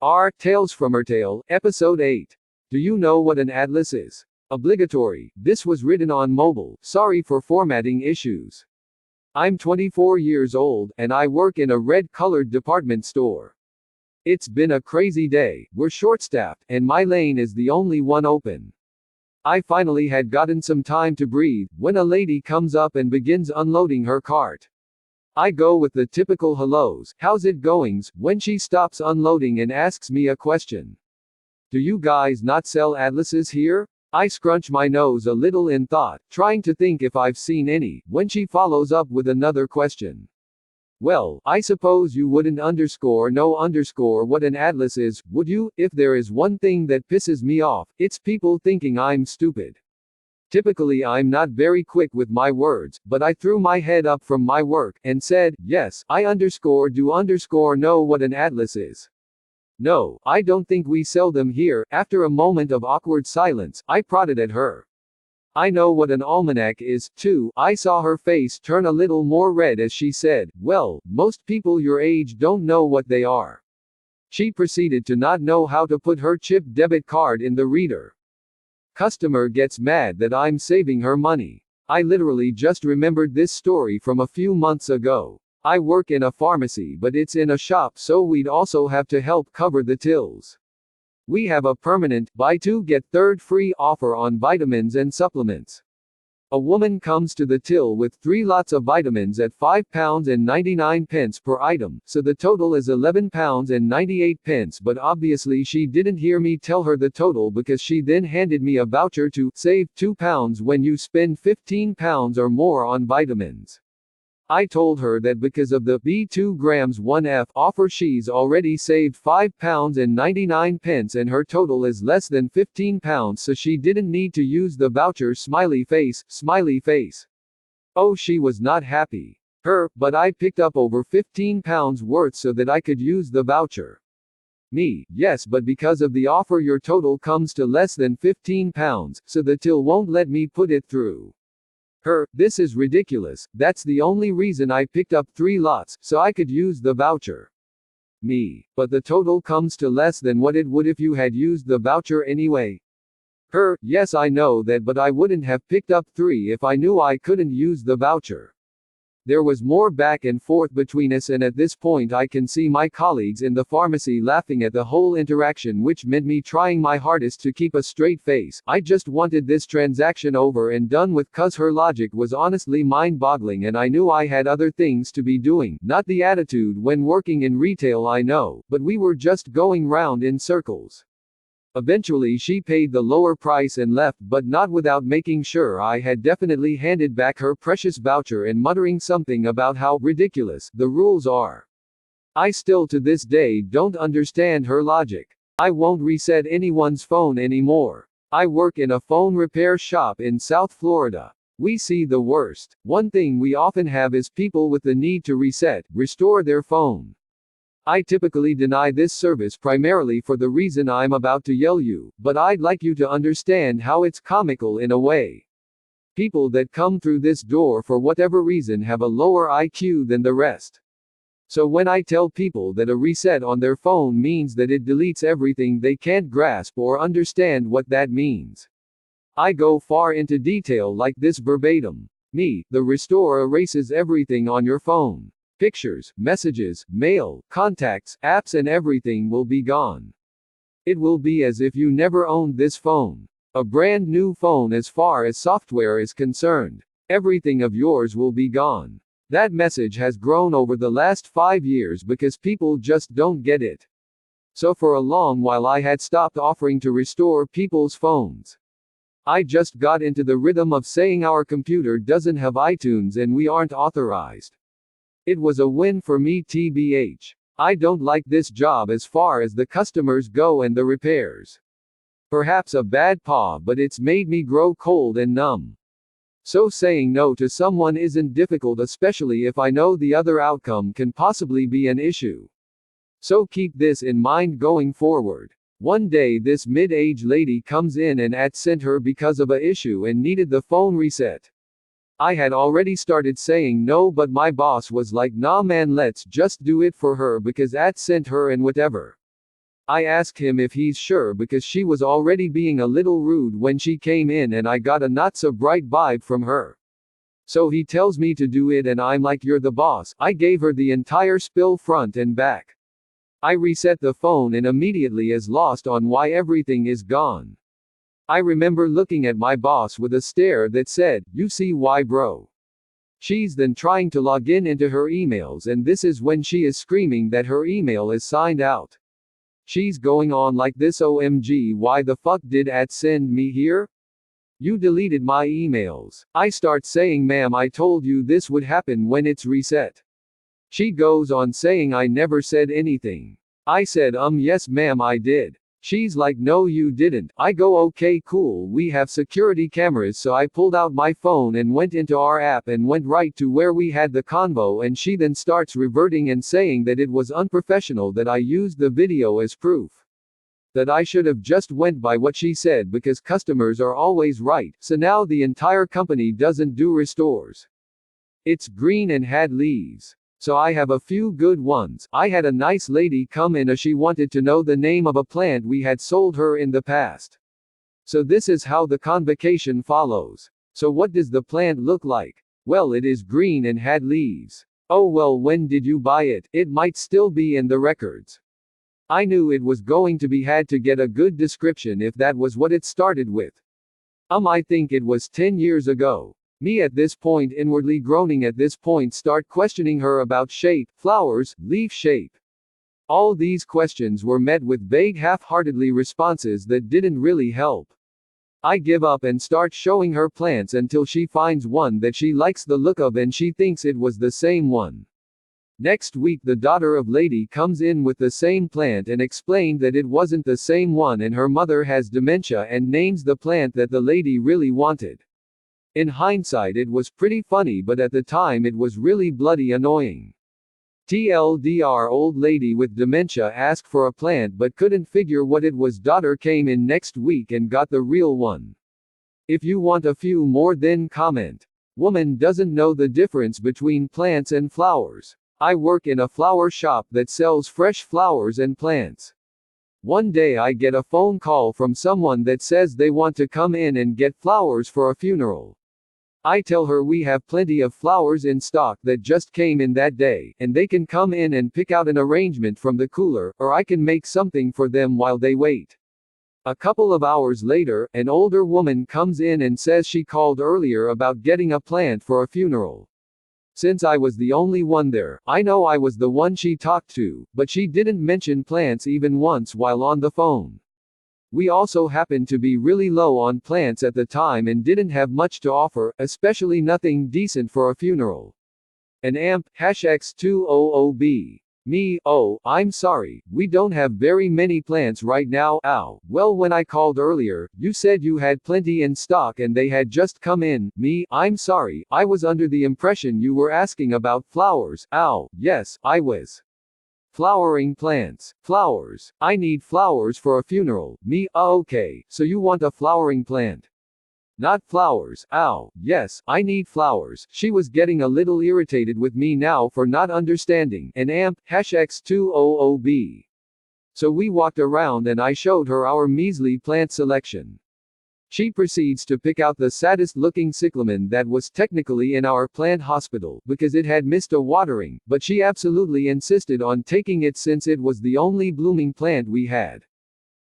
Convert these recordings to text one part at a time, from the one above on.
TalesFromRetail, Episode 8. Do you know what an atlas is? Obligatory. This was written on mobile. Sorry for formatting issues. I'm 24 years old, and I work in a red-colored department store. It's been a crazy day. We're short-staffed, and my lane is the only one open. I finally had gotten some time to breathe, when a lady comes up and begins unloading her cart. I go with the typical hellos, how's it goings, when she stops unloading and asks me a question. Do you guys not sell atlases here? I scrunch my nose a little in thought, trying to think if I've seen any, when she follows up with another question. Well, I suppose you wouldn't know what an atlas is, would you? If there is one thing that pisses me off, it's people thinking I'm stupid. Typically I'm not very quick with my words, but I threw my head up from my work, and said, yes, I do know what an atlas is. No, I don't think we sell them here. After a moment of awkward silence, I prodded at her. I know what an almanac is, too. I saw her face turn a little more red as she said, well, most people your age don't know what they are. She proceeded to not know how to put her chip debit card in the reader. Customer gets mad that I'm saving her money. I literally just remembered this story from a few months ago. I work in a pharmacy, but it's in a shop, so we'd also have to help cover the tills. We have a permanent, buy two get third free offer on vitamins and supplements. A woman comes to the till with 3 lots of vitamins at £5.99 per item, so the total is £11.98, but obviously she didn't hear me tell her the total because she then handed me a voucher to save £2 when you spend £15 or more on vitamins. I told her that because of the B2 grams 1F offer she's already saved £5.99 and her total is less than £15, so she didn't need to use the voucher. Smiley face, smiley face. Oh, she was not happy. But I picked up over £15 worth so that I could use the voucher. Me, yes, but because of the offer your total comes to less than £15, so the till won't let me put it through. This is ridiculous. That's the only reason I picked up 3 lots, so I could use the voucher. Me, but the total comes to less than what it would if you had used the voucher anyway. Yes, I know that, but I wouldn't have picked up 3 if I knew I couldn't use the voucher. There was more back and forth between us, and at this point I can see my colleagues in the pharmacy laughing at the whole interaction, which meant me trying my hardest to keep a straight face. I just wanted this transaction over and done with, cause her logic was honestly mind-boggling, and I knew I had other things to be doing. Not the attitude when working in retail, I know, but we were just going round in circles. Eventually she paid the lower price and left, but not without making sure I had definitely handed back her precious voucher and muttering something about how ridiculous the rules are. I still to this day don't understand her logic. I won't reset anyone's phone anymore. I work in a phone repair shop in South Florida. We see the worst. One thing we often have is people with the need to restore their phone. I typically deny this service primarily for the reason I'm about to yell you, but I'd like you to understand how it's comical in a way. People that come through this door for whatever reason have a lower IQ than the rest. So when I tell people that a reset on their phone means that it deletes everything, they can't grasp or understand what that means. I go far into detail like this verbatim. The restore erases everything on your phone. Pictures, messages, mail, contacts, apps, and everything will be gone. It will be as if you never owned this phone. A brand new phone as far as software is concerned. Everything of yours will be gone. That message has grown over the last 5 years because people just don't get it. So for a long while I had stopped offering to restore people's phones. I just got into the rhythm of saying our computer doesn't have iTunes and we aren't authorized. It was a win for me, TBH. I don't like this job as far as the customers go and the repairs. Perhaps a bad paw, but it's made me grow cold and numb. So saying no to someone isn't difficult, especially if I know the other outcome can possibly be an issue. So keep this in mind going forward. One day this mid-age lady comes in and sent her because of a issue and needed the phone reset. I had already started saying no, but my boss was like, nah man, let's just do it for her because sent her and whatever. I asked him if he's sure because she was already being a little rude when she came in and I got a not so bright vibe from her. So he tells me to do it and I'm like, you're the boss. I gave her the entire spill front and back. I reset the phone and immediately is lost on why everything is gone. I remember looking at my boss with a stare that said, you see why, bro? She's then trying to log in into her emails and this is when she is screaming that her email is signed out. She's going on like this, OMG, why the fuck did at send me here? You deleted my emails. I start saying, ma'am, I told you this would happen when it's reset. She goes on saying I never said anything. I said, yes ma'am I did. She's like, no you didn't. I go, okay cool, we have security cameras, so I pulled out my phone and went into our app and went right to where we had the convo, and she then starts reverting and saying that it was unprofessional that I used the video as proof. That I should have just went by what she said because customers are always right, so now the entire company doesn't do restores. It's green and had leaves. So I have a few good ones. I had a nice lady come in, she wanted to know the name of a plant we had sold her in the past. So this is how the convocation follows. So what does the plant look like? Well, it is green and had leaves. Oh well, when did you buy it? It might still be in the records. I knew it was going to be had to get a good description if that was what it started with. I think it was 10 years ago. Me at this point inwardly groaning at this point start questioning her about shape, flowers, leaf shape. All these questions were met with vague half-heartedly responses that didn't really help. I give up and start showing her plants until she finds one that she likes the look of and she thinks it was the same one. Next week the daughter of lady comes in with the same plant and explained that it wasn't the same one and her mother has dementia and names the plant that the lady really wanted. In hindsight it was pretty funny, but at the time it was really bloody annoying. TLDR, old lady with dementia asked for a plant but couldn't figure what it was. Daughter came in next week and got the real one. If you want a few more then comment. Woman doesn't know the difference between plants and flowers. I work in a flower shop that sells fresh flowers and plants. One day I get a phone call from someone that says they want to come in and get flowers for a funeral. I tell her we have plenty of flowers in stock that just came in that day, and they can come in and pick out an arrangement from the cooler, or I can make something for them while they wait. A couple of hours later, an older woman comes in and says she called earlier about getting a plant for a funeral. Since I was the only one there, I know I was the one she talked to, but she didn't mention plants even once while on the phone. We also happened to be really low on plants at the time and didn't have much to offer, especially nothing decent for a funeral. An amp, #X200B. Me, oh, I'm sorry, we don't have very many plants right now. Ow, well when I called earlier, you said you had plenty in stock and they had just come in. Me, I'm sorry, I was under the impression you were asking about flowers. Ow, yes, I was. Flowering plants. Flowers. I need flowers for a funeral. Me, okay, so you want a flowering plant. Not flowers. Ow, yes, I need flowers. She was getting a little irritated with me now for not understanding. An amp, #X200B. So we walked around and I showed her our measly plant selection. She proceeds to pick out the saddest looking cyclamen that was technically in our plant hospital, because it had missed a watering, but she absolutely insisted on taking it since it was the only blooming plant we had.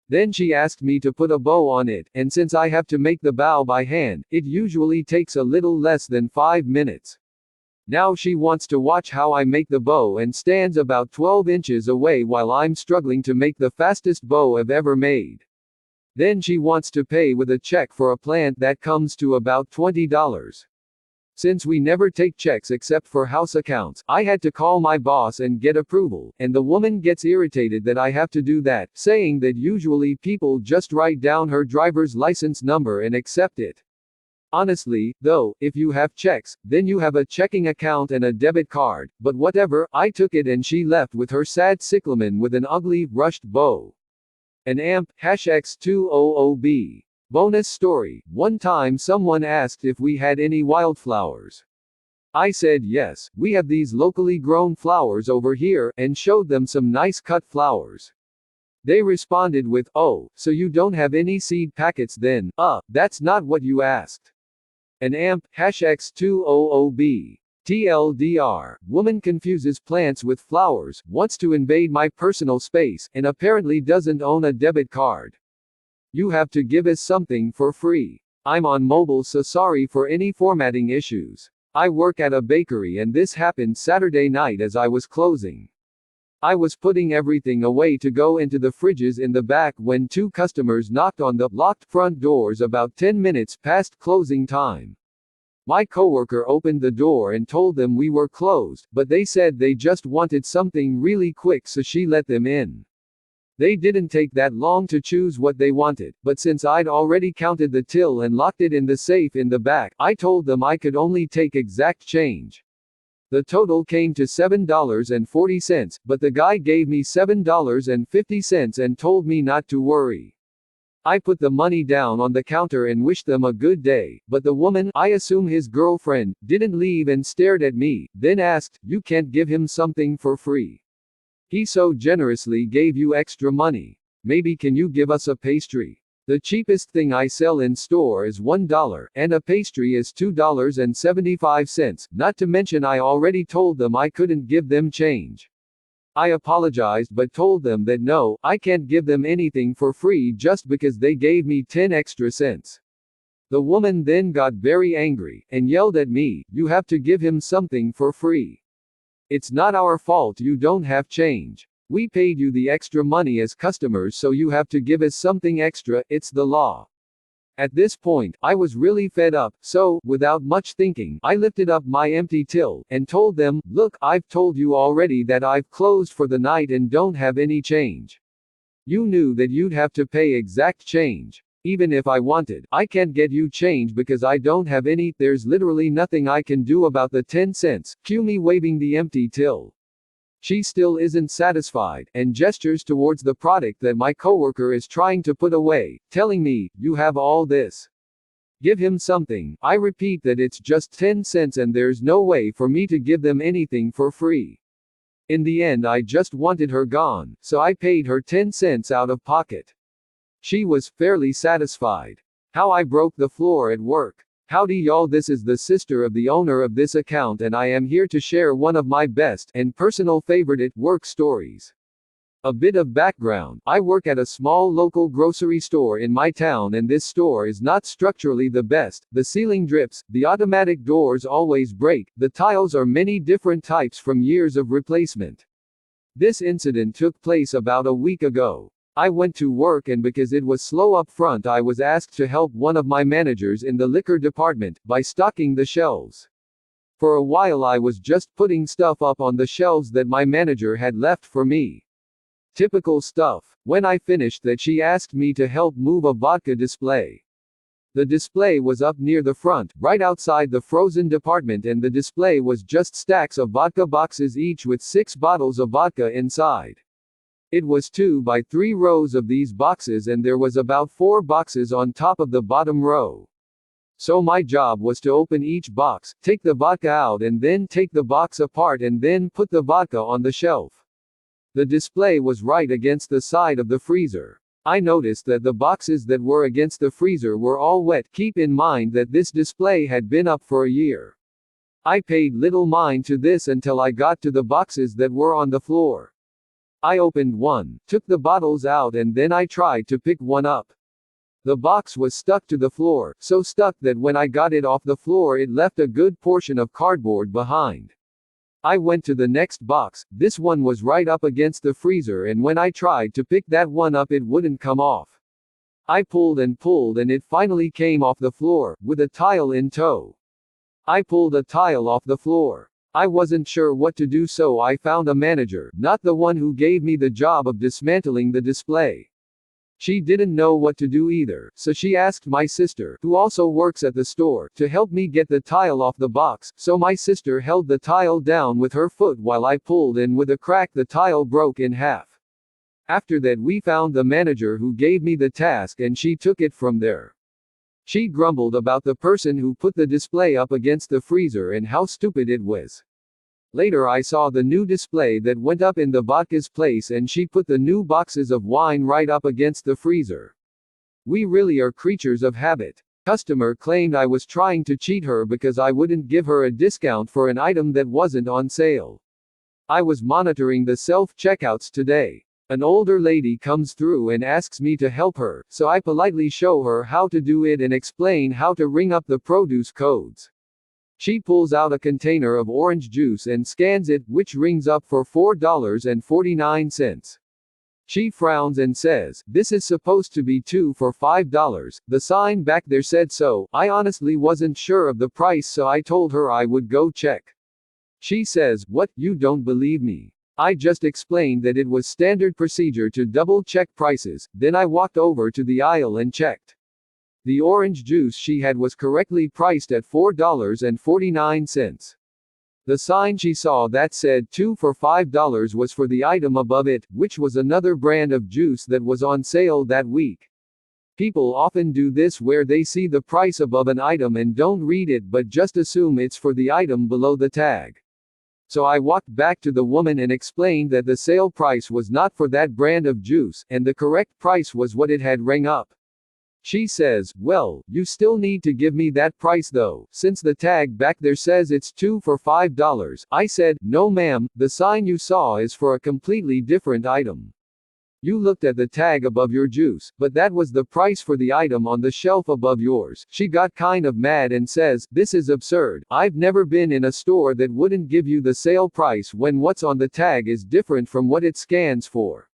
Then she asked me to put a bow on it, and since I have to make the bow by hand, it usually takes a little less than 5 minutes. Now she wants to watch how I make the bow and stands about 12 inches away while I'm struggling to make the fastest bow I've ever made. Then she wants to pay with a check for a plant that comes to about $20. Since we never take checks except for house accounts, I had to call my boss and get approval, and the woman gets irritated that I have to do that, saying that usually people just write down her driver's license number and accept it. Honestly, though, if you have checks, then you have a checking account and a debit card, but whatever, I took it and she left with her sad cyclamen with an ugly, rushed bow. An amp, #X200B. Bonus story, one time someone asked if we had any wildflowers. I said yes, we have these locally grown flowers over here, and showed them some nice cut flowers. They responded with, "Oh, so you don't have any seed packets then? That's not what you asked." An AMP, #X200B. TLDR, woman confuses plants with flowers, wants to invade my personal space, and apparently doesn't own a debit card. You have to give us something for free. I'm on mobile, so sorry for any formatting issues. I work at a bakery and this happened Saturday night as I was closing. I was putting everything away to go into the fridges in the back when two customers knocked on the locked front doors about 10 minutes past closing time. My coworker opened the door and told them we were closed, but they said they just wanted something really quick, so she let them in. They didn't take that long to choose what they wanted, but since I'd already counted the till and locked it in the safe in the back, I told them I could only take exact change. The total came to $7.40, but the guy gave me $7.50 and told me not to worry. I put the money down on the counter and wished them a good day, but the woman, I assume his girlfriend, didn't leave and stared at me, then asked, "You can't give him something for free? He so generously gave you extra money. Maybe can you give us a pastry? The cheapest thing I sell in store is $1, and a pastry is $2.75, not to mention I already told them I couldn't give them change." I apologized but told them that no, I can't give them anything for free just because they gave me 10 extra cents. The woman then got very angry, and yelled at me, "You have to give him something for free. It's not our fault you don't have change. We paid you the extra money as customers, so you have to give us something extra, it's the law." At this point, I was really fed up, so, without much thinking, I lifted up my empty till, and told them, "Look, I've told you already that I've closed for the night and don't have any change. You knew that you'd have to pay exact change. Even if I wanted, I can't get you change because I don't have any, there's literally nothing I can do about the 10 cents, cue me waving the empty till. She still isn't satisfied, and gestures towards the product that my coworker is trying to put away, telling me, "You have all this. Give him something." I repeat that it's just 10 cents and there's no way for me to give them anything for free. In the end I just wanted her gone, so I paid her 10 cents out of pocket. She was fairly satisfied. How I broke the floor at work. Howdy y'all, this is the sister of the owner of this account and I am here to share one of my best and personal favorite at work stories. A bit of background, I work at a small local grocery store in my town and this store is not structurally the best, the ceiling drips, the automatic doors always break, the tiles are many different types from years of replacement. This incident took place about a week ago. I went to work and because it was slow up front I was asked to help one of my managers in the liquor department by stocking the shelves. For a while I was just putting stuff up on the shelves that my manager had left for me. Typical stuff. When I finished that she asked me to help move a vodka display. The display was up near the front, right outside the frozen department, and the display was just stacks of vodka boxes each with 6 bottles of vodka inside. It was 2 by 3 rows of these boxes and there was about 4 boxes on top of the bottom row. So my job was to open each box, take the vodka out and then take the box apart and then put the vodka on the shelf. The display was right against the side of the freezer. I noticed that the boxes that were against the freezer were all wet. Keep in mind that this display had been up for a year. I paid little mind to this until I got to the boxes that were on the floor. I opened one, took the bottles out and then I tried to pick one up. The box was stuck to the floor, so stuck that when I got it off the floor it left a good portion of cardboard behind. I went to the next box, this one was right up against the freezer and when I tried to pick that one up it wouldn't come off. I pulled and it finally came off the floor, with a tile in tow. I pulled a tile off the floor. I wasn't sure what to do, so I found a manager, not the one who gave me the job of dismantling the display. She didn't know what to do either, so she asked my sister, who also works at the store, to help me get the tile off the box, so my sister held the tile down with her foot while I pulled and with a crack the tile broke in half. After that we found the manager who gave me the task and she took it from there. She grumbled about the person who put the display up against the freezer and how stupid it was. Later I saw the new display that went up in the vodka's place and she put the new boxes of wine right up against the freezer. We really are creatures of habit. Customer claimed I was trying to cheat her because I wouldn't give her a discount for an item that wasn't on sale. I was monitoring the self-checkouts today. An older lady comes through and asks me to help her, so I politely show her how to do it and explain how to ring up the produce codes. She pulls out a container of orange juice and scans it, which rings up for $4.49. She frowns and says, "This is supposed to be 2 for $5. The sign back there said so." I honestly wasn't sure of the price, so I told her I would go check. She says, "What, you don't believe me?" I just explained that it was standard procedure to double-check prices, then I walked over to the aisle and checked. The orange juice she had was correctly priced at $4.49. The sign she saw that said 2 for $5 was for the item above it, which was another brand of juice that was on sale that week. People often do this where they see the price above an item and don't read it but just assume it's for the item below the tag. So I walked back to the woman and explained that the sale price was not for that brand of juice, and the correct price was what it had rang up. She says, "Well, you still need to give me that price though, since the tag back there says it's 2 for $5. I said, "No ma'am, the sign you saw is for a completely different item. You looked at the tag above your juice, but that was the price for the item on the shelf above yours." She got kind of mad and says, "This is absurd. I've never been in a store that wouldn't give you the sale price when what's on the tag is different from what it scans for.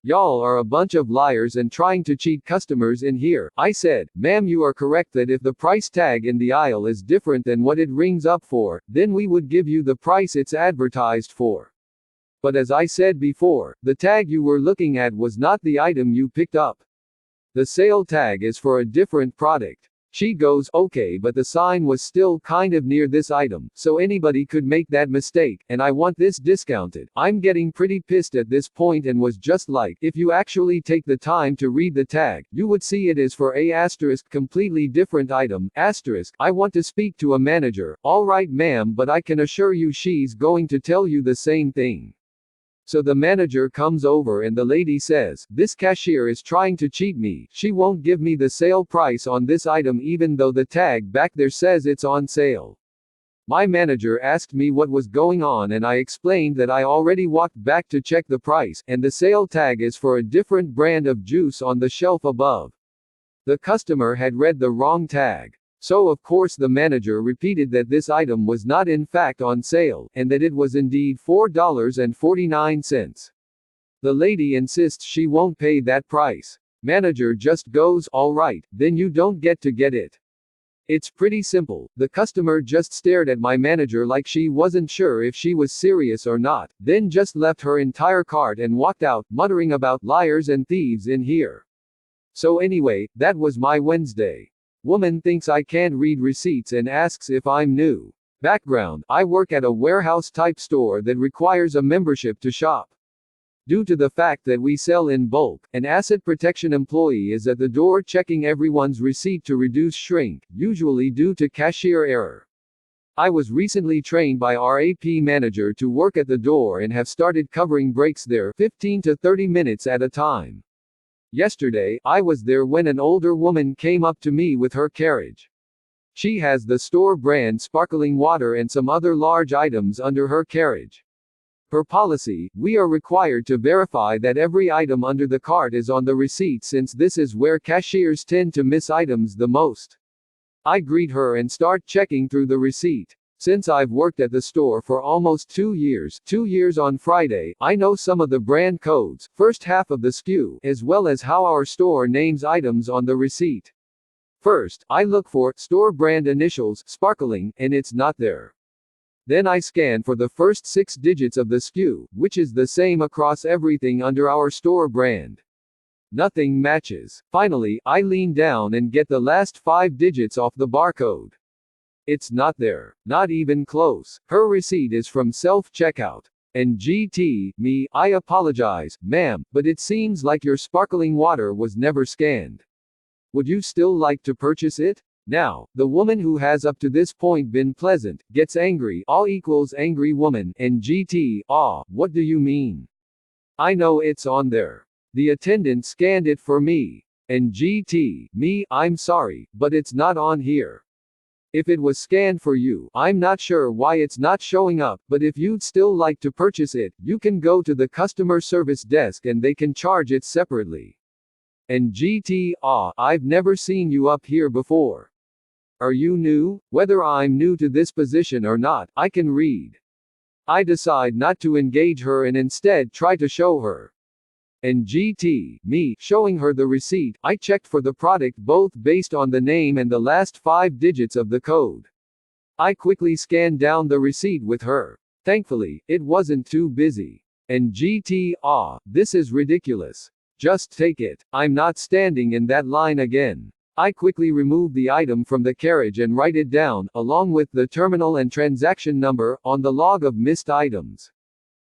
Y'all are a bunch of liars and trying to cheat customers in here." I said, "Ma'am, you are correct that if the price tag in the aisle is different than what it rings up for, then we would give you the price it's advertised for. But as I said before, the tag you were looking at was not the item you picked up. The sale tag is for a different product." She goes, "Okay, but the sign was still kind of near this item, so anybody could make that mistake, and I want this discounted." I'm getting pretty pissed at this point and was just like, "If you actually take the time to read the tag, you would see it is for a completely different item, I want to speak to a manager." "All right ma'am, but I can assure you she's going to tell you the same thing." So the manager comes over and the lady says, "This cashier is trying to cheat me. She won't give me the sale price on this item even though the tag back there says it's on sale." My manager asked me what was going on and I explained that I already walked back to check the price, and the sale tag is for a different brand of juice on the shelf above. The customer had read the wrong tag. So of course the manager repeated that this item was not in fact on sale, and that it was indeed $4.49. The lady insists she won't pay that price. Manager just goes, "All right, then you don't get to get it." It's pretty simple. The customer just stared at my manager like she wasn't sure if she was serious or not, then just left her entire cart and walked out, muttering about liars and thieves in here. So anyway, that was my Wednesday. Woman thinks I can't read receipts and asks if I'm new. Background: I work at a warehouse-type store that requires a membership to shop. Due to the fact that we sell in bulk, an asset protection employee is at the door checking everyone's receipt to reduce shrink, usually due to cashier error. I was recently trained by our AP manager to work at the door and have started covering breaks there 15 to 30 minutes at a time. Yesterday, I was there when an older woman came up to me with her carriage. She has the store brand sparkling water and some other large items under her carriage. Per policy, we are required to verify that every item under the cart is on the receipt since this is where cashiers tend to miss items the most. I greet her and start checking through the receipt. Since I've worked at the store for almost 2 years on Friday, I know some of the brand codes, first half of the SKU, as well as how our store names items on the receipt. First, I look for store brand initials, sparkling, and it's not there. Then I scan for the first 6 digits of the SKU, which is the same across everything under our store brand. Nothing matches. Finally, I lean down and get the last 5 digits off the barcode. It's not there. Not even close. Her receipt is from self-checkout. And me, I apologize, ma'am, but it seems like your sparkling water was never scanned. Would you still like to purchase it? Now, the woman who has up to this point been pleasant, gets angry, aw equals angry woman, and GT, aw, what do you mean? I know it's on there. The attendant scanned it for me. And GT, me, I'm sorry, but it's not on here. If it was scanned for you, I'm not sure why it's not showing up, but if you'd still like to purchase it, you can go to the customer service desk and they can charge it separately. And GT, I've never seen you up here before. Are you new? Whether I'm new to this position or not, I can read. I decide not to engage her and instead try to show her. And GT, me, showing her the receipt, I checked for the product both based on the name and the last 5 digits of the code. I quickly scanned down the receipt with her. Thankfully, it wasn't too busy. And GT, this is ridiculous. Just take it. I'm not standing in that line again. I quickly remove the item from the carriage and write it down, along with the terminal and transaction number, on the log of missed items.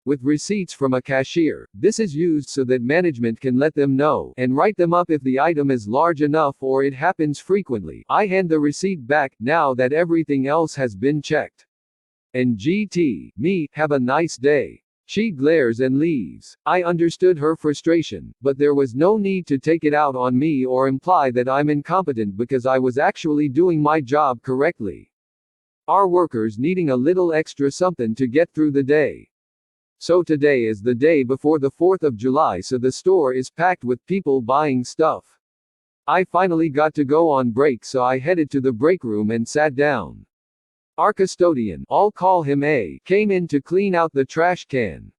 With receipts from a cashier, this is used so that management can let them know, and write them up if the item is large enough or it happens frequently. I hand the receipt back, now that everything else has been checked. And GT, me, have a nice day. She glares and leaves. I understood her frustration, but there was no need to take it out on me or imply that I'm incompetent because I was actually doing my job correctly. Our workers needing a little extra something to get through the day. So today is the day before the 4th of July, so the store is packed with people buying stuff. I finally got to go on break, so I headed to the break room and sat down. Our custodian, I'll call him A, came in to clean out the trash can.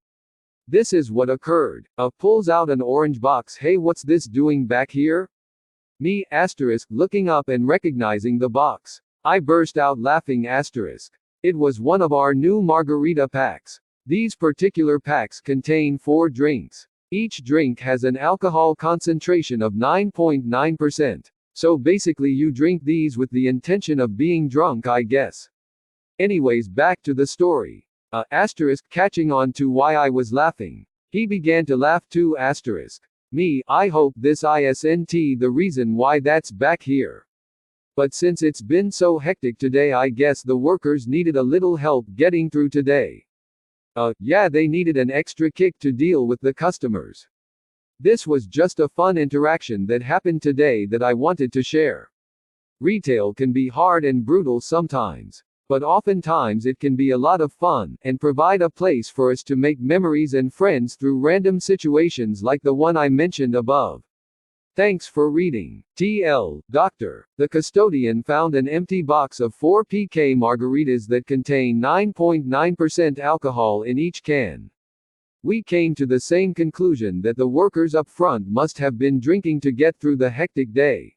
This is what occurred. A pulls out an orange box. Hey, what's this doing back here? Me, asterisk, looking up and recognizing the box. I burst out laughing, asterisk. It was one of our new margarita packs. These particular packs contain 4 drinks. Each drink has an alcohol concentration of 9.9%. So basically you drink these with the intention of being drunk, I guess. Anyways, back to the story. Asterisk, catching on to why I was laughing. He began to laugh too, asterisk. Me, I hope this isn't the reason why that's back here. But since it's been so hectic today, I guess the workers needed a little help getting through today. Yeah, they needed an extra kick to deal with the customers. This was just a fun interaction that happened today that I wanted to share. Retail can be hard and brutal sometimes. But oftentimes it can be a lot of fun, and provide a place for us to make memories and friends through random situations like the one I mentioned above. Thanks for reading. TL, Doctor. The custodian found an empty box of 4 PK margaritas that contain 9.9% alcohol in each can. We came to the same conclusion that the workers up front must have been drinking to get through the hectic day.